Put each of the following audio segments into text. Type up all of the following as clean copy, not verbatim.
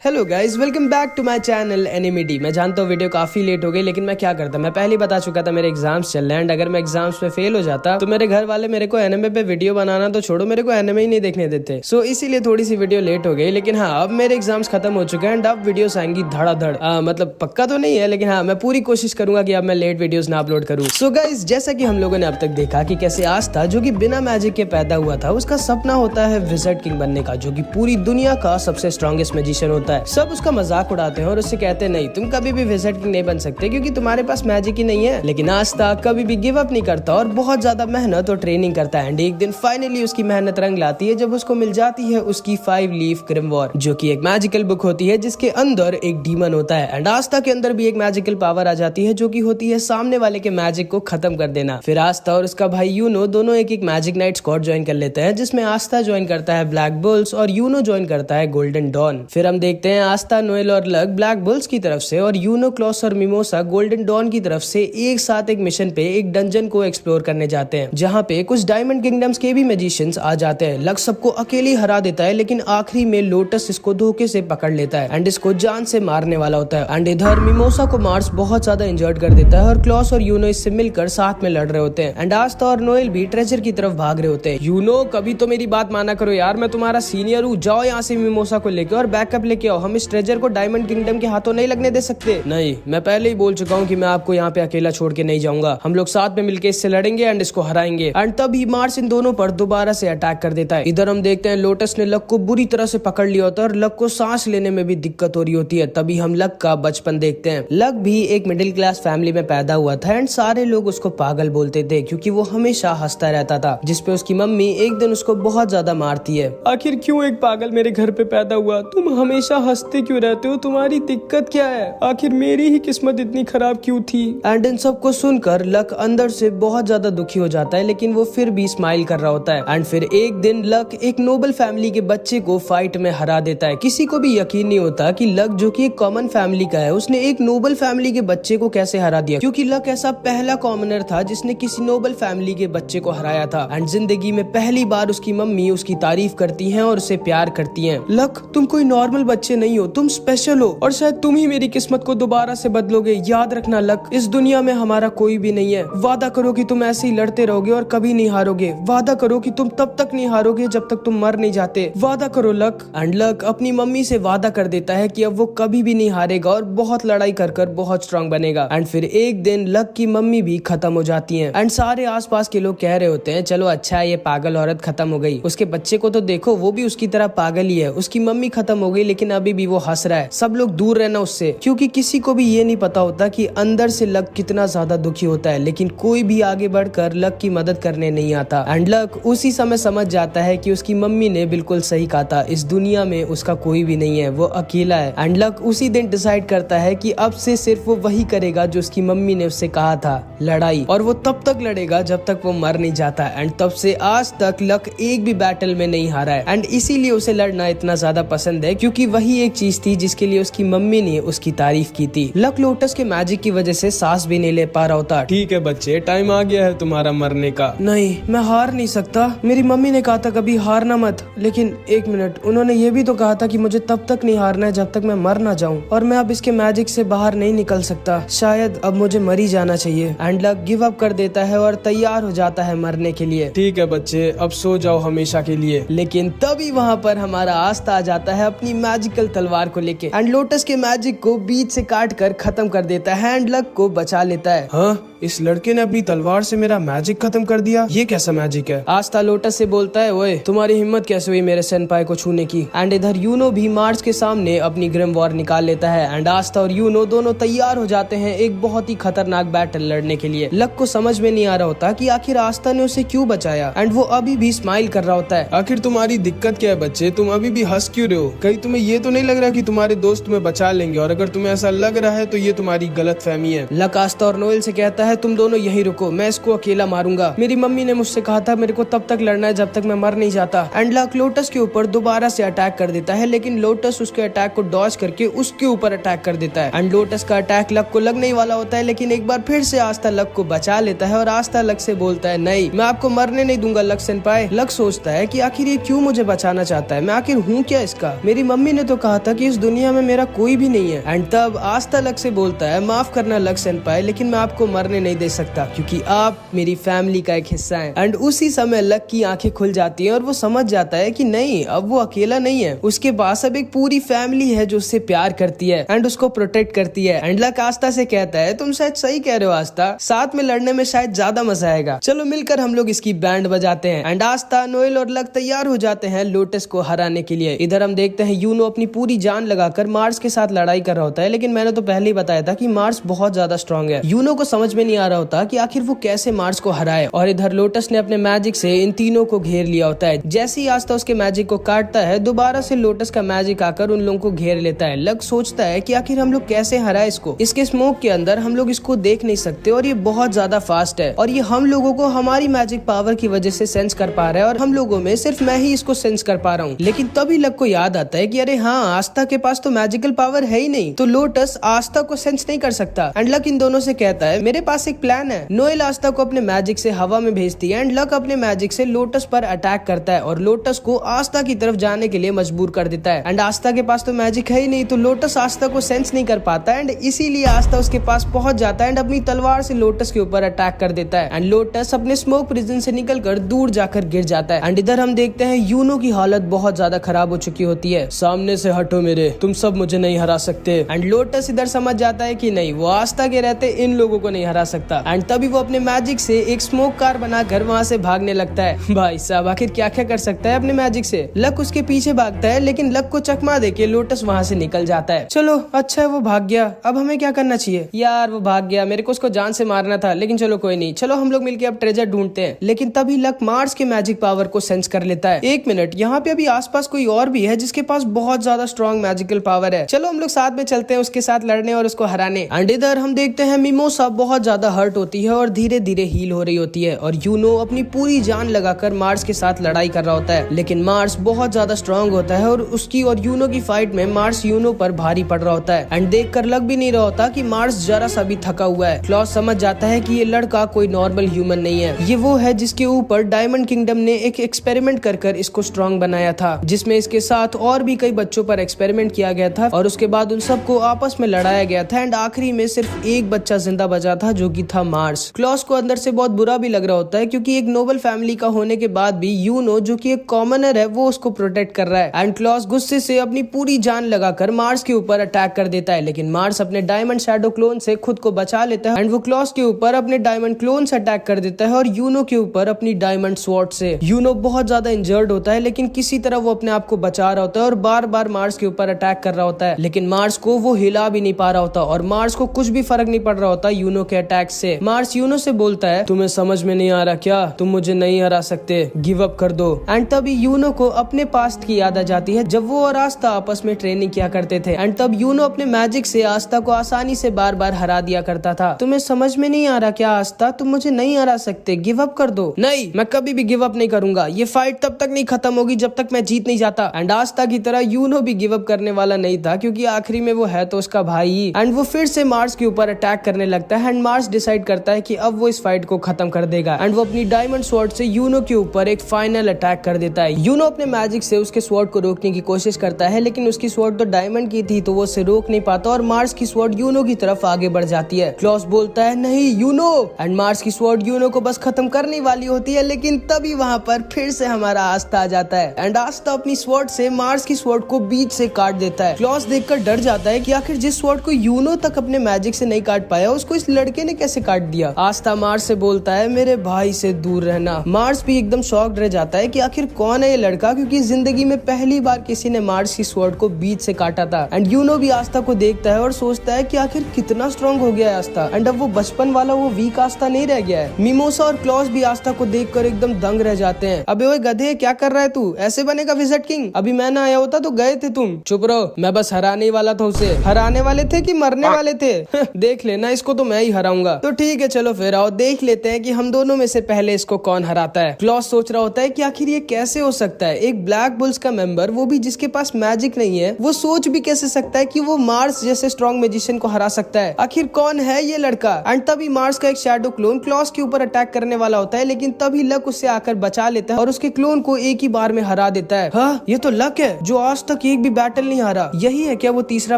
Hello guys, welcome back to my channel एनिमिटी। मैं जानता हूँ वीडियो काफी लेट हो गई, लेकिन मैं क्या करता, मैं पहले ही बता चुका था मेरे एग्जाम्स चल रहे हैं। एंड अगर मैं एग्जाम्स में फेल हो जाता तो मेरे घर वाले मेरे को एनिमे पे वीडियो बनाना तो छोड़ो, मेरे को एनिमे ही नहीं देखने देते। सो इसीलिए थोड़ी सी वीडियो लेट हो गई। लेकिन हाँ, अब मेरे एग्जाम्स खत्म हो चुके हैं एंड अब वीडियोस आएंगी धड़ाधड़। मतलब पक्का तो नहीं है, लेकिन हाँ, मैं पूरी कोशिश करूंगा कि अब मैं लेट वीडियोस ना अपलोड करूँ। सो गाइज, जैसा कि हम लोगों ने अब तक देखा कि कैसे आस्था, जो कि बिना मैजिक के पैदा हुआ था, उसका सपना होता है विज़र्ड किंग बनने का, जो कि पूरी दुनिया का सबसे स्ट्रॉन्गेस्ट मैजिशियन होता है। सब उसका मजाक उड़ाते हैं और उससे कहते हैं नहीं, तुम कभी भी विज़र्ड किंग नहीं बन सकते क्योंकि तुम्हारे पास मैजिक ही नहीं है। लेकिन आस्था कभी भी गिव अप नहीं करता और बहुत ज्यादा मेहनत और ट्रेनिंग करता है। एंड एक दिन फाइनली उसकी मेहनत रंग लाती है जब उसको मिल जाती है उसकी 5 लीफ ग्रिमवॉर, जो कि एक मैजिकल बुक होती है जिसके अंदर एक डीमन होता है। एंड आस्था के अंदर भी एक मैजिकल पावर आ जाती है जो कि होती है सामने वाले के मैजिक को खत्म कर देना। फिर आस्था और उसका भाई यूनो दोनों एक मैजिक नाइट स्क्वाड ज्वाइन कर लेते हैं, जिसमें आस्था ज्वाइन करता है ब्लैक बुल्स और यूनो ज्वाइन करता है गोल्डन डॉन। फिर हम देखते हैं आस्था, नोएल और लक ब्लैक बुल्स की तरफ से और यूनो, क्लॉस और मिमोसा गोल्डन डॉन की तरफ से एक साथ एक मिशन पे एक डंजन को एक्सप्लोर करने जाते हैं, जहाँ पे कुछ डायमंड किंगडम्स के भी मैजिशियंस आ जाते हैं। लक सबको अकेले हरा देता है, लेकिन आखिरी में लोटस इसको धोखे से पकड़ लेता है एंड इसको जान से मारने वाला होता है। एंड इधर मिमोसा को मार्स बहुत ज्यादा इंजर्ड कर देता है और क्लॉस और यूनो इससे मिलकर साथ में लड़ रहे होते हैं। एंड आस्था और नोएल भी ट्रेजर की तरफ भाग रहे होते हैं। यूनो, कभी तो मेरी बात माना करो यार, मैं तुम्हारा सीनियर हूँ, जाओ यहाँ से मिमोसा को लेके और बैकअप लेके आओ। हम इस ट्रेजर को डायमंड किंगडम के हाथों नहीं लगने दे सकते। नहीं, मैं पहले ही बोल चुका हूँ कि मैं आपको यहाँ पे अकेला छोड़ के नहीं जाऊंगा। हम लोग साथ में मिलकर इससे लड़ेंगे एंड इसको हराएंगे। एंड तभी मार्स इन दोनों पर दोबारा से अटैक कर देता है। इधर हम देखते हैं लोटस ने लक को बुरी तरह से पकड़ लिया होता है और लक को सांस लेने में भी दिक्कत हो रही होती है। तभी हम लक का बचपन देखते हैं। लक भी एक मिडिल क्लास फैमिली में पैदा हुआ था एंड सारे लोग उसको पागल बोलते थे क्योंकि वो हमेशा हंसता रहता था, जिसपे उसकी मम्मी एक दिन उसको बहुत ज्यादा मारती है। आखिर क्यों एक पागल मेरे घर पे पैदा हुआ? तुम हमेशा हंसते क्यों रहते हो? तुम्हारी दिक्कत क्या है? आखिर मेरी ही किस्मत इतनी खराब क्यों थी? एंड इन सबको सुनकर लक अंदर से बहुत ज्यादा दुखी हो जाता है, लेकिन वो फिर भी स्माइल कर रहा होता है। एंड फिर एक दिन लक एक नोबल फैमिली के बच्चे को फाइट में हरा देता है। किसी को भी यकीन नहीं होता कि लक, जो कि एक कॉमन फैमिली का है, उसने एक नोबल फैमिली के बच्चे को कैसे हरा दिया, क्योंकि लक ऐसा पहला कॉमनर था जिसने किसी नोबल फैमिली के बच्चे को हराया था। एंड जिंदगी में पहली बार उसकी मम्मी उसकी तारीफ करती है और उसे प्यार करती है। लक, तुम कोई नॉर्मल बच्चे नहीं हो, तुम स्पेशल हो और शायद तुम ही मेरी किस्मत को दोबारा से बदलोगे। याद रखना लक, इस दुनिया में हमारा कोई भी नहीं है। वादा करो कि तुम ऐसे ही लड़ते रहोगे और कभी नहीं हारोगे। वादा करो कि तुम तब तक नहीं हारोगे जब तक तुम मर नहीं जाते। वादा करो लक। एंड लक अपनी मम्मी से वादा कर देता है कि अब वो कभी भी नहीं हारेगा और बहुत लड़ाई कर कर बहुत स्ट्रांग बनेगा। एंड फिर एक दिन लक की मम्मी भी खत्म हो जाती है एंड सारे आसपास के लोग कह रहे होते हैं चलो अच्छा है, ये पागल औरत खत्म हो गई, उसके बच्चे को तो देखो, वो भी उसकी तरह पागल ही है। उसकी मम्मी खत्म हो गई लेकिन अभी भी वो हंस रहा है। सब लोग दूर रहना उससे, क्योंकि किसी को भी ये नहीं पता होता कि अंदर से लक कितना ज्यादा दुखी होता है। लेकिन कोई भी आगे बढ़कर लक की मदद करने नहीं आता। एंड लक उसी समय समझ जाता है कि उसकी मम्मी ने बिल्कुल सही कहा था, इस दुनिया में उसका कोई भी नहीं है, वो अकेला है। एंड लक उसी दिन डिसाइड करता है कि अब से सिर्फ वो वही करेगा जो उसकी मम्मी ने उससे कहा था, लड़ाई। और वो तब तक लड़ेगा जब तक वो मर नहीं जाता। एंड तब से आज तक लक एक भी बैटल में नहीं हारा है। एंड इसीलिए उसे लड़ना इतना ज्यादा पसंद है, क्योंकि वही एक चीज थी जिसके लिए उसकी मम्मी ने उसकी तारीफ की थी। लक लोटस के मैजिक की वजह से सांस भी नहीं ले पा रहा होता। ठीक है बच्चे, टाइम आ गया है तुम्हारा मरने का। नहीं, मैं हार नहीं सकता। मेरी मम्मी ने कहा था कभी हारना मत, लेकिन एक मिनट, उन्होंने ये भी तो कहा था कि मुझे तब तक नहीं हारना है जब तक मैं मर ना जाऊं, और मैं अब इसके मैजिक से बाहर नहीं निकल सकता। शायद अब मुझे मर ही जाना चाहिए। एंड लक गिव अप कर देता है और तैयार हो जाता है मरने के लिए। ठीक है बच्चे, अब सो जाओ हमेशा के लिए। लेकिन तभी वहाँ पर हमारा आस्था आ जाता है अपनी मैजिकल तलवार को लेके एंड लोटस के मैजिक को बीच से काट कर खत्म कर देता है एंड लक को बचा लेता है। हाँ, इस लड़के ने अपनी तलवार से मेरा मैजिक खत्म कर दिया, ये कैसा मैजिक है? आस्था लोटस से बोलता है, ओए तुम्हारी हिम्मत कैसे हुई मेरे सेनपाई को छूने की? एंड इधर यूनो भी मार्स के सामने अपनी ग्रिमवॉर निकाल लेता है एंड आस्था और यूनो दोनों तैयार हो जाते हैं एक बहुत ही खतरनाक बैटल लड़ने के लिए। लक को समझ में नहीं आ रहा होता कि आखिर आस्था ने उसे क्यों बचाया एंड वो अभी भी स्माइल कर रहा होता है। आखिर तुम्हारी दिक्कत क्या है बच्चे? तुम अभी भी हंस क्यों रहे हो? कहीं तुम्हें ये तो नहीं लग रहा कि तुम्हारे दोस्त तुम्हें बचा लेंगे? और अगर तुम्हें ऐसा लग रहा है तो ये तुम्हारी गलतफहमी है। लक आस्था और नोएल से कहता है तुम दोनों यहीं रुको, मैं इसको अकेला मारूंगा। मेरी मम्मी ने मुझसे कहा था मेरे को तब तक लड़ना है जब तक मैं मर नहीं जाता। एंड लक लोटस के ऊपर दोबारा से अटैक कर देता है, लेकिन लोटस उसके अटैक को डॉज करके उसके ऊपर अटैक कर देता है। एंड लोटस का अटैक लक को लगने ही वाला होता है, लेकिन एक बार फिर से आस्था लक को बचा लेता है और आस्था लक से बोलता है नहीं, मैं आपको मरने नहीं दूंगा लक सेनपाई। लक सोचता है कि आखिर ये क्यों मुझे बचाना चाहता है, मैं आखिर हूँ क्या इसका? मेरी मम्मी ने तो कहा था कि इस दुनिया में मेरा कोई भी नहीं है। एंड तब आस्था लक से बोलता है, माफ करना लक सेनपाई, लेकिन मैं आपको मरने नहीं दे सकता क्योंकि आप मेरी फैमिली का एक हिस्सा हैं। एंड उसी समय लक की आंखें खुल जाती हैं और वो समझ जाता है कि नहीं, अब वो अकेला नहीं है, उसके पास अब एक पूरी फैमिली है जो उससे प्यार करती है एंड उसको प्रोटेक्ट करती है। एंड लक आस्था से कहता है, तुम शायद सही कह रहे हो आस्था, साथ में लड़ने में शायद ज्यादा मजा आएगा, चलो मिलकर हम लोग इसकी बैंड बजाते हैं। एंड आस्था, नोएल और लक तैयार हो जाते हैं लोटस को हराने के लिए। इधर हम देखते हैं यूनो अपनी पूरी जान लगाकर मार्स के साथ लड़ाई कर रहा होता है, लेकिन मैंने तो पहले ही बताया था कि मार्स बहुत ज्यादा स्ट्रांग है। यूनो को समझ में नहीं आ रहा होता कि आखिर वो कैसे मार्स को हराए। और इधर लोटस ने अपने मैजिक से इन तीनों को घेर लिया होता है। जैसे ही आस्था उसके मैजिक को काटता है, दोबारा से लोटस का मैजिक आकर उन लोगों को घेर लेता है। लक सोचता है कि आखिर हम लोग कैसे हराए इसको, इसके स्मोक के अंदर हम लोग इसको देख नहीं सकते और ये बहुत ज्यादा फास्ट है और ये हम लोगों को हमारी मैजिक पावर की वजह से सेंस कर पा रहा है और हम लोगों में सिर्फ मैं ही इसको सेंस कर पा रहा हूँ। लेकिन तभी लक को याद आता है कि अरे हाँ, आस्था के पास तो मैजिकल पावर है ही नहीं, तो लोटस आस्था को सेंस नहीं कर सकता। एंड लक इन दोनों से कहता है, मेरे पास एक प्लान है। नोएल आस्था को अपने मैजिक से हवा में भेजती है एंड लक अपने मैजिक से लोटस पर अटैक करता है और लोटस को आस्था की तरफ जाने के लिए मजबूर कर देता है। एंड आस्था के पास तो मैजिक है ही नहीं, तो लोटस आस्था को सेंस नहीं कर पाता एंड इसीलिए आस्था उसके पास पहुंच जाता है एंड अपनी तलवार से लोटस के ऊपर अटैक कर देता है। एंड लोटस अपने स्मोक प्रिजन से निकलकर दूर जाकर गिर जाता है। एंड इधर हम देखते हैं यूनो की हालत बहुत ज्यादा खराब हो चुकी होती है। सामने से हटो मेरे, तुम सब मुझे नहीं हरा सकते। एंड लोटस इधर समझ जाता है कि नहीं, वो आस्था के रहते इन लोगों को नहीं हरा सकता। एंड तभी वो अपने मैजिक से एक स्मोक कार बनाकर वहाँ से भागने लगता है। भाई साहब, आखिर क्या क्या कर सकता है अपने मैजिक से। लक उसके पीछे भागता है, लेकिन लक को चकमा देके लोटस वहाँ से निकल जाता है। चलो अच्छा है वो भाग गया, अब हमें क्या करना चाहिए। यार वो भाग गया, मेरे को उसको जान से मारना था, लेकिन चलो कोई नहीं, चलो हम लोग मिलके अब ट्रेजर ढूंढते हैं। लेकिन तभी लक मार्स के मैजिक पावर को सेंस कर लेता है। एक मिनट, यहाँ पे अभी आसपास कोई और भी है जिसके पास बहुत ज्यादा स्ट्रॉन्ग मैजिकल पावर है, चलो हम लोग साथ में चलते हैं उसके साथ लड़ने और उसको हराने। एंड इधर हम देखते हैं मिमोसा बहुत ज्यादा हर्ट होती है और धीरे धीरे हील हो रही होती है और यूनो अपनी पूरी जान लगाकर मार्स के साथ लड़ाई कर रहा होता है। लेकिन मार्स बहुत ज्यादा स्ट्रांग होता है और उसकी और यूनो की फाइट में मार्स यूनो पर भारी पड़ रहा होता है। एंड देखकर लग भी नहीं रहा होता कि मार्स जरा सा भी थका हुआ है। क्लॉस समझ जाता है कि ये लड़का कोई नॉर्मल ह्यूमन नहीं है, ये वो है जिसके ऊपर डायमंड किंगडम ने एक एक्सपेरिमेंट कर इसको स्ट्रांग बनाया था, जिसमें इसके साथ और भी कई बच्चों पर एक्सपेरिमेंट किया गया था और उसके बाद उन सबको आपस में लड़ाया गया था। एंड आखिरी में सिर्फ एक बच्चा जिंदा बचा था जो कि था मार्स। क्लॉस को अंदर से बहुत बुरा भी लग रहा होता है क्योंकि एक नोबल फैमिली का होने के बाद भी यूनो जो कि एक कॉमनर है वो उसको प्रोटेक्ट कर रहा है। एंड क्लॉस गुस्से से अपनी पूरी जान लगाकर मार्स के ऊपर अटैक कर देता है, लेकिन मार्स अपने डायमंड शैडो क्लोन से खुद को बचा लेता है एंड वो क्लॉस के ऊपर अपने डायमंड क्लोन से अटैक कर देता है और यूनो के ऊपर अपनी डायमंड स्वॉर्ड से। यूनो बहुत ज्यादा इंजर्ड होता है, लेकिन किसी तरह वो अपने आप को बचा रहा होता है और बार बार मार्स के ऊपर अटैक कर रहा होता है, लेकिन मार्स को वो हिला भी नहीं पा रहा होता और मार्स को कुछ भी फर्क नहीं पड़ रहा होता यूनो के अटैक से। मार्स यूनो से बोलता है, तुम्हें समझ में नहीं आ रहा क्या, तुम मुझे नहीं हरा सकते, गिव अप कर दो। एंड तभी यूनो को अपने पास्ट की याद आ जाती है जब वो और आस्था आपस में ट्रेनिंग किया करते थे। एंड तब यूनो अपने मैजिक से आस्था को आसानी से बार बार हरा दिया करता था। तुम्हें समझ में नहीं आ रहा क्या आस्था, तुम मुझे नहीं हरा सकते, गिव अप कर दो। नहीं, मैं कभी भी गिव अप नहीं करूंगा, ये फाइट तब तक नहीं खत्म होगी जब तक मैं जीत नहीं जाता। एंड आस्था की तरह यूनो भी गिव अप करने वाला नहीं था क्योंकि आखिरी में वो है तो उसका भाई ही। एंड वो फिर से मार्स के ऊपर अटैक करने लगता है एंड मार्स डिसाइड करता है कि अब वो इस फाइट को खत्म कर देगा एंड वो अपनी डायमंड स्वॉर्ड से यूनो के ऊपर एक फाइनल अटैक कर देता है। यूनो अपने मैजिक से उसके स्वॉर्ड को रोकने की कोशिश करता है, लेकिन उसकी स्वॉर्ड तो डायमंड की थी तो वो उसे रोक नहीं पाता और मार्स की स्वॉर्ड यूनो की तरफ आगे बढ़ जाती है। क्लॉस बोलता है, नहीं यूनो, एंड मार्स की स्वॉर्ड यूनो को बस खत्म करने वाली होती है, लेकिन तभी वहाँ पर फिर से हमारा आस्था आ जाता है एंड आस्था अपनी स्वॉर्ड से मार्स की स्वॉर्ड को बीच से काट देता है। क्लॉस देखकर डर जाता है कि आखिर जिस स्वॉर्ड को यूनो तक अपने मैजिक से नहीं काट पाया उसको इस लड़के ने कैसे काट दिया। आस्था मार्स से बोलता है, मेरे भाई से दूर रहना। मार्स भी एकदम शॉक्ड रह जाता है कि आखिर कौन है ये लड़का, क्योंकि जिंदगी में पहली बार किसी ने मार्स की स्वॉर्ड को बीच से काटा था। एंड यूनो भी आस्था को देखता है और सोचता है कि आखिर कितना स्ट्रॉन्ग हो गया है आस्था एंड अब वो बचपन वाला वो वीक आस्था नहीं रह गया है। मिमोसा और क्लॉस भी आस्था को देखकर एकदम दंग रह जाते हैं। अबे ओए गधे, क्या कर रहा है तू, ऐसे बनेगा विज़र्ड किंग, अभी मैं ना आया होता तो गए थे तुम। चुप रहो, मैं बस हराने वाला था उसे। हराने वाले थे कि मरने वाले थे? देख लेना, इसको तो मैं ही हराऊंगा। तो ठीक है चलो फिर आओ देख लेते हैं कि हम दोनों में से पहले इसको कौन हराता है। क्लॉस सोच रहा होता है कि आखिर ये कैसे हो सकता है, एक ब्लैक बुल्स का मेंबर, वो भी जिसके पास मैजिक नहीं है, वो सोच भी कैसे सकता है कि वो मार्स जैसे स्ट्रॉन्ग मैजिशियन को हरा सकता है। आखिर कौन है ये लड़का। एंड तभी मार्स का एक शैडो क्लोन क्लॉस के ऊपर अटैक करने वाला होता है, लेकिन तभी लक उससे आकर बचा लेता है और उसके क्लोन को एक ही बार में हरा देता है। हाँ, ये तो लक है जो आज तक तक एक भी बैटल नहीं हारा। यही है क्या वो तीसरा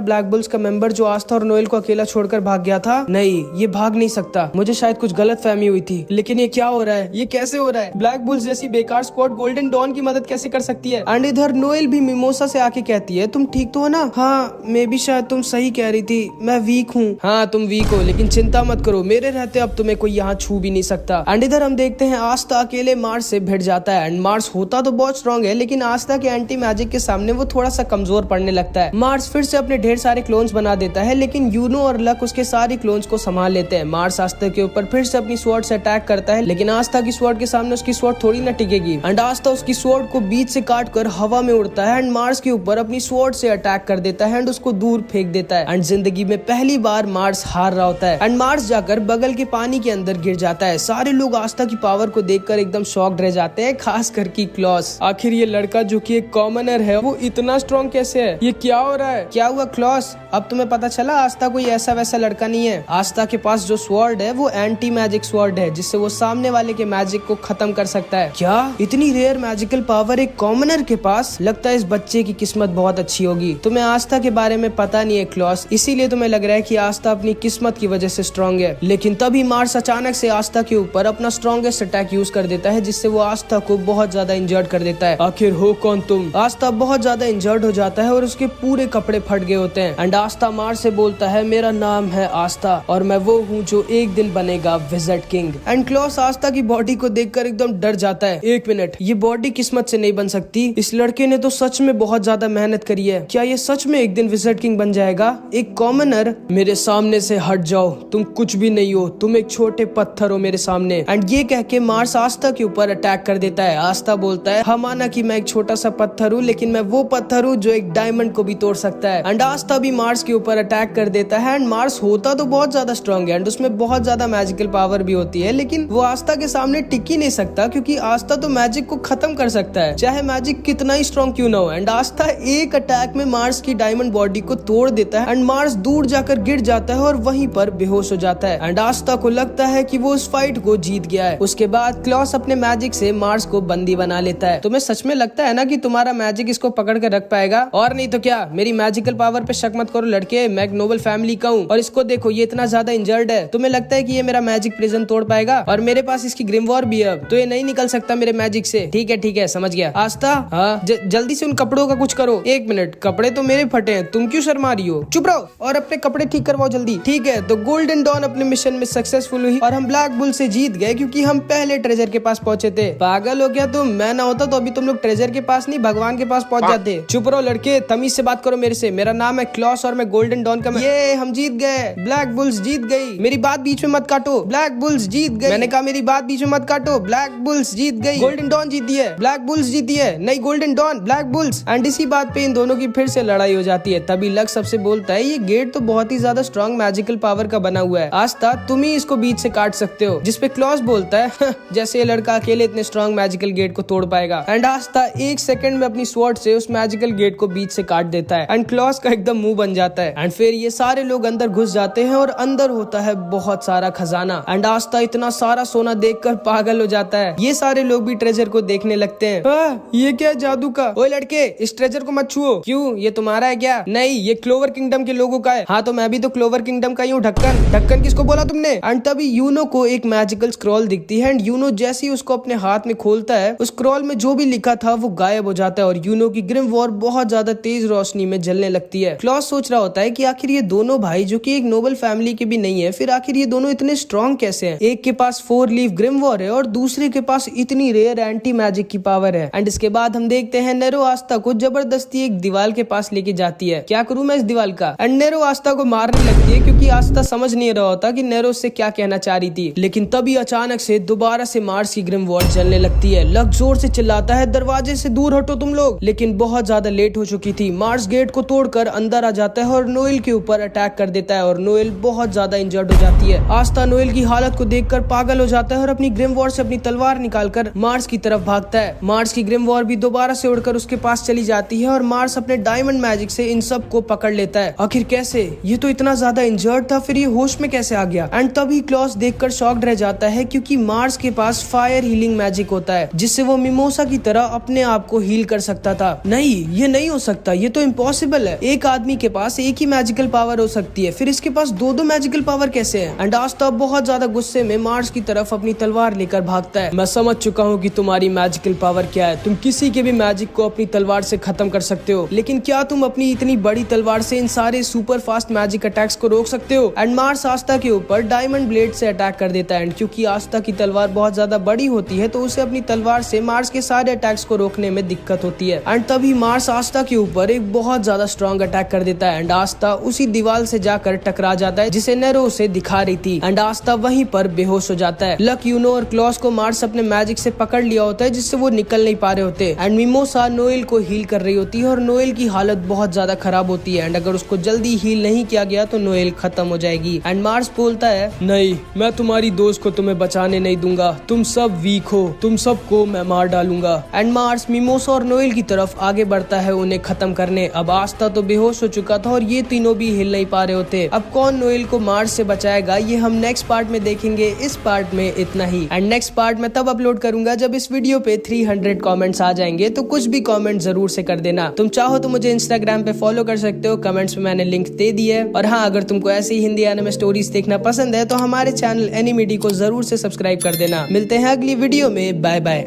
ब्लैक बुल्स का मेंबर जो आस्था और नोएल को अकेला छोड़कर भाग गया था? नहीं, ये भाग नहीं सकता। मुझे शायद कुछ गलत फहमी हुई थी, लेकिन ये क्या हो रहा है? ये कैसे हो रहा है? ब्लैक बुल्स जैसी बेकार स्क्वाड गोल्डन डॉन की मदद कैसे कर सकती है? एंड इधर नोएल भी मिमोसा से आके कहती है, तुम ठीक तो हो ना? हाँ, मैं भी शायद तुम सही कह रही थी, मैं वीक हूँ। हाँ, तुम वीक हो, लेकिन चिंता मत करो, मेरे रहते अब तुम्हें कोई यहाँ छू भी नहीं सकता। एंड इधर हम देखते हैं आस्था अकेले मार्स से भिड़ जाता है। एंड मार्स होता तो बहुत स्ट्रॉन्ग है, लेकिन आस्था के एंटी मैजिक के सामने वो थोड़ा सा कमजोर पड़ने लगता है। मार्स फिर से अपने ढेर सारे क्लोन्स बना देता है, लेकिन यूनो और लक उसके सारे क्लोन्स को संभाल लेते हैं। मार्स आस्था के ऊपर फिर से अपनी स्वॉर्ड से अटैक करता है, लेकिन आस्था की स्वॉर्ड के सामने उसकी स्वॉर्ड थोड़ी न टिकेगी। एंड आस्था उसकी स्वॉर्ड को बीच से काट कर हवा में उड़ता है एंड मार्स के ऊपर अपनी स्वॉर्ड से अटैक कर देता है एंड उसको दूर फेंक देता है। एंड जिंदगी में पहली बार मार्स हार रहा होता है एंड मार्स जाकर बगल के पानी के अंदर गिर जाता है। सारे लोग आस्था की पावर को देखकर एकदम शॉक्ड रह जाते हैं, खास कर की क्लॉस। आखिर ये लड़का जो कि एक कॉमनर है वो इतना स्ट्रॉन्ग कैसे है? ये क्या हो रहा है? क्या हुआ क्लॉस? अब तुम्हें पता चला आस्था कोई ऐसा वैसा लड़का नहीं है। आस्था के पास जो स्वॉर्ड है वो एंटी मैजिक स्वॉर्ड है, जिससे वो सामने वाले के मैजिक को खत्म कर सकता है। क्या इतनी रेयर मैजिकल पावर एक कॉमनर के पास? लगता है इस बच्चे की किस्मत बहुत अच्छी होगी। तुम्हें आस्था के बारे में पता नहीं है क्लॉस, इसीलिए तुम्हें लग रहा है कि आस्था अपनी किस्मत की वजह से स्ट्रॉन्ग है। लेकिन तभी मार्स अचानक से आस्था के ऊपर अपना स्ट्रॉन्गेस्ट अटैक यूज कर देता है, जिससे वो आस्था को बहुत ज्यादा इंजर्ड कर देता है। आखिर हो कौन तुम? आस्था बहुत ज्यादा इंजर्ड हो जाता है और उसके पूरे कपड़े फट गए होते हैं। एंड आस्था मार्स से बोलता है, मेरा नाम है आस्था और मैं वो हूँ जो एक दिन बनेगा विज़र्ड किंग। एंड क्लॉस आस्था की बॉडी को देखकर एकदम डर जाता है। एक मिनट, ये बॉडी किस्मत से नहीं बन सकती। इस लड़के ने तो सच में बहुत ज्यादा मेहनत करी है। क्या ये सच में एक दिन विज़र्ड किंग बन जाएगा? एक कॉमनर? मेरे सामने से हट जाओ, तुम कुछ भी नहीं हो, तुम एक छोटे पत्थर हो मेरे सामने। एंड ये कह के मार्स आस्था के ऊपर अटैक कर देता है। आस्था बोलता है, हाँ माना कि मैं एक छोटा सा पत्थर हूँ, लेकिन मैं वो पत्थर हूँ जो एक डायमंड को भी तोड़ सकता है। एंड आस्था भी मार्स के ऊपर अटैक कर देता है। एंड मार्स होता तो बहुत ज्यादा स्ट्रॉन्ग है एंड उसमें बहुत ज्यादा मैजिकल पावर भी होती है, लेकिन वो आस्था के सामने टिक ही नहीं सकता, क्योंकि आस्था तो मैजिक को खत्म कर सकता है, चाहे मैजिक कितना ही स्ट्रॉन्ग क्यों ना हो। एंड आस्था एक अटैक में मार्स की डायमंड बॉडी को तोड़ देता है एंड मार्स दूर जाकर गिर जाता है और वहीं पर बेहोश हो जाता है। एंड आस्था को लगता है कि वो उस फाइट को जीत गया है। उसके बाद क्लॉस अपने मैजिक से मार्स को बंदी बना लेता है। तुम्हें सच में लगता है ना कि तुम्हारा मैजिक इसको पकड़ कर रख पाएगा? और नहीं तो क्या? मेरी मैजिकल पावर पे शक मत करो लड़के, मैं एक नोबल फैमिली का हूँ और इसको देखो, ये इतना ज्यादा इंजर्ड है। तुम्हें लगता है कि ये मेरा मैजिक प्रिजन तोड़ पाएगा? और मेरे पास इसकी ग्रिमवॉर भी है, तो ये नहीं निकल सकता मेरे मैजिक से। ठीक है, समझ गया। आस्था, हाँ जल्दी से उन कपड़ों का कुछ करो। एक मिनट, कपड़े तो मेरे फटे हैं, तुम क्यों शर्मा रही हो? चुप रहो और अपने कपड़े ठीक करवाओ जल्दी। ठीक है, तो गोल्डन डॉन अपने मिशन में सक्सेसफुल हुई और हम ब्लैक बुल से जीत गए, क्योंकि हम पहले ट्रेजर के पास पहुंचे थे। पागल हो गया तुम? मैं ना होता तो अभी तुम लोग ट्रेजर के पास नहीं, भगवान के पास पहुंच जाते। चुप रहो लड़के, तमीज से बात करो मेरे से। मेरा नाम है क्लॉस और मैं गोल्डन डॉन का ये हम जीत गए, ब्लैक बुल्स जीत गई। मेरी बात बीच में मत काटो, ब्लैक बुल्स जीत गई। मैंने कहा मेरी बात बीच में मत काटो, ब्लैक बुल्स जीत गई। गोल्डन डॉन जीती है, ब्लैक बुल्स जीती है, नहीं golden dawn, black bulls. And इसी बात पे इन दोनों की फिर से लड़ाई हो जाती है। तभी लक सबसे बोलता है, ये गेट तो बहुत ही ज्यादा स्ट्रॉन्ग मैजिकल पावर का बना हुआ है, आस्था तुम ही इसको बीच से काट सकते हो। जिसपे क्लॉस बोलता है, जैसे ये लड़का अकेले इतने स्ट्रॉन्ग मैजिकल गेट को तोड़ पाएगा। एंड आस्था एक सेकंड में अपनी स्वॉर्ड से उस मैजिकल गेट को बीच से काट देता है एंड क्लॉस का एकदम मुंह बन जाता है। एंड फिर ये सारे लोग अंदर घुस जाते हैं और अंदर होता है बहुत सारा खजाना। एंड आस्था इतना सारा सोना देखकर पागल हो जाता है। ये सारे लोग भी ट्रेजर को देखने लगते हैं। ये क्या जादू का? ओए लड़के, इस ट्रेजर को मत छुओ। क्यों, ये तुम्हारा है क्या? नहीं, ये क्लोवर किंगडम के लोगों का है। हाँ, तो मैं भी तो क्लोवर किंगडम का ही हूँ। ढक्कन किसको बोला तुमने? एंड तभी यूनो को एक मैजिकल स्क्रॉल दिखती है एंड यूनो जैसे ही उसको अपने हाथ में खोलता है, उस स्क्रॉल में जो भी लिखा था वो गायब हो जाता है और यूनो की ग्रिमवॉर बहुत ज्यादा तेज रोशनी में जलने लगती है। क्लॉस सोच रहा होता है कि आखिर ये दोनों भाई जो कि एक नोबल फैमिली के भी नहीं है, फिर आखिर ये दोनों इतने स्ट्रॉन्ग कैसे हैं? एक के पास 4 लीफ ग्रिमवॉर है और दूसरे के पास इतनी रेयर एंटी मैजिक की पावर है। एंड इसके बाद हम देखते हैं नेरो आस्था को जबरदस्ती एक दीवार के पास लेके जाती है। क्या करूं मैं इस दीवार का? एंड नेरो आस्था को मारने लगती है, क्योंकि आस्था समझ नहीं रहा होता कि नेरो से क्या कहना चाह रही थी। लेकिन तभी अचानक से दोबारा से मार्स की ग्रिमवॉर जलने लगती है। लक जोर से चिल्लाता है, दरवाजे से दूर हटो तुम लोग। लेकिन बहुत ज्यादा लेट हो चुकी थी। मार्स गेट को तोड़कर अंदर आ जाता है और नोएल के ऊपर अटैक कर देता है और नोएल बहुत ज्यादा इंजर्ड हो जाती है। आस्था नोएल की हालत को देखकर पागल हो जाता है और अपनी ग्रिमवॉर से अपनी तलवार निकालकर मार्स की तरफ भागता है। मार्स की ग्रिमवॉर भी दोबारा से उड़कर उसके पास चली जाती है और मार्स अपने डायमंड मैजिक से इन सब को पकड़ लेता है। आखिर कैसे? ये तो इतना ज्यादा इंजर्ड था, फिर ये होश में कैसे आ गया? एंड तभी क्लॉस देखकर शॉक्ड रह जाता है, क्योंकि मार्स के पास फायर हीलिंग मैजिक होता है, जिससे वो मिमोसा की तरह अपने आप को हील कर सकता था। नहीं, ये नहीं हो सकता, ये तो इम्पॉसिबल है। एक आदमी के पास एक ही मैजिकल पावर हो सकती है, फिर इसके पास दो मैजिकल पावर कैसे है? एंड आस्ता बहुत ज्यादा गुस्से में मार्स की तरफ अपनी तलवार लेकर भागता है। मैं समझ चुका हूँ कि तुम्हारी मैजिकल पावर क्या है, तुम किसी के भी मैजिक को अपनी तलवार से खत्म कर सकते हो, लेकिन क्या तुम अपनी इतनी बड़ी तलवार से इन सारे सुपर फास्ट मैजिक अटैक्स को रोक सकते हो? एंड मार्स आस्ता के ऊपर डायमंड ब्लेड से अटैक कर देता है। एंड क्योंकि आस्ता की तलवार बहुत ज्यादा बड़ी होती है तो उसे अपनी तलवार से मार्स के सारे अटैक्स को रोकने में दिक्कत होती है। एंड तभी मार्स आस्ता के ऊपर एक बहुत ज्यादा स्ट्रॉन्ग अटैक कर देता है। एंड आस्ता उसी दीवार से जाकर टकरा जाता है जिसे नेरो उसे दिखा रही थी। एंड आस्ता वहीं पर बेहोश हो जाता है। लक, यूनो और क्लॉस को मार्स अपने मैजिक से पकड़ लिया होता है जिससे वो निकल नहीं पा रहे होते। एंड मिमोसा नोएल को हील कर रही होती है और नोएल की हालत बहुत ज्यादा खराब होती है। एंड अगर उसको जल्दी हील नहीं किया गया तो नोएल खत्म हो जाएगी। एंड मार्स बोलता है, नहीं, मैं तुम्हारी दोस्त को तुम्हें बचाने नहीं दूंगा, तुम सब वीक हो, तुम सबको मैं मार डालूंगा। एंड मार्स मिमोसा और नोएल की तरफ आगे बढ़ता है उन्हें खत्म करने। अब आस्ता तो बेहोश हो चुका था और ये तीनों भी हिल नहीं पा रहे होते। अब कौन नोएल को मार्स से बचाएगा ये हम नेक्स्ट पार्ट में देखेंगे। इस पार्ट में इतना ही। एंड नेक्स्ट पार्ट में तब अपलोड करूंगा जब इस वीडियो पे 300 कमेंट्स आ जाएंगे, तो कुछ भी कमेंट जरूर से कर देना। तुम चाहो तो मुझे इंस्टाग्राम पे फॉलो कर सकते हो, कमेंट्स में मैंने लिंक दे दी है। और हाँ, अगर तुमको ऐसी हिंदी एनिमे स्टोरीज देखना पसंद है तो हमारे चैनल एनिमिडी को जरूर से सब्सक्राइब कर देना। मिलते हैं अगली वीडियो में, बाय बाय।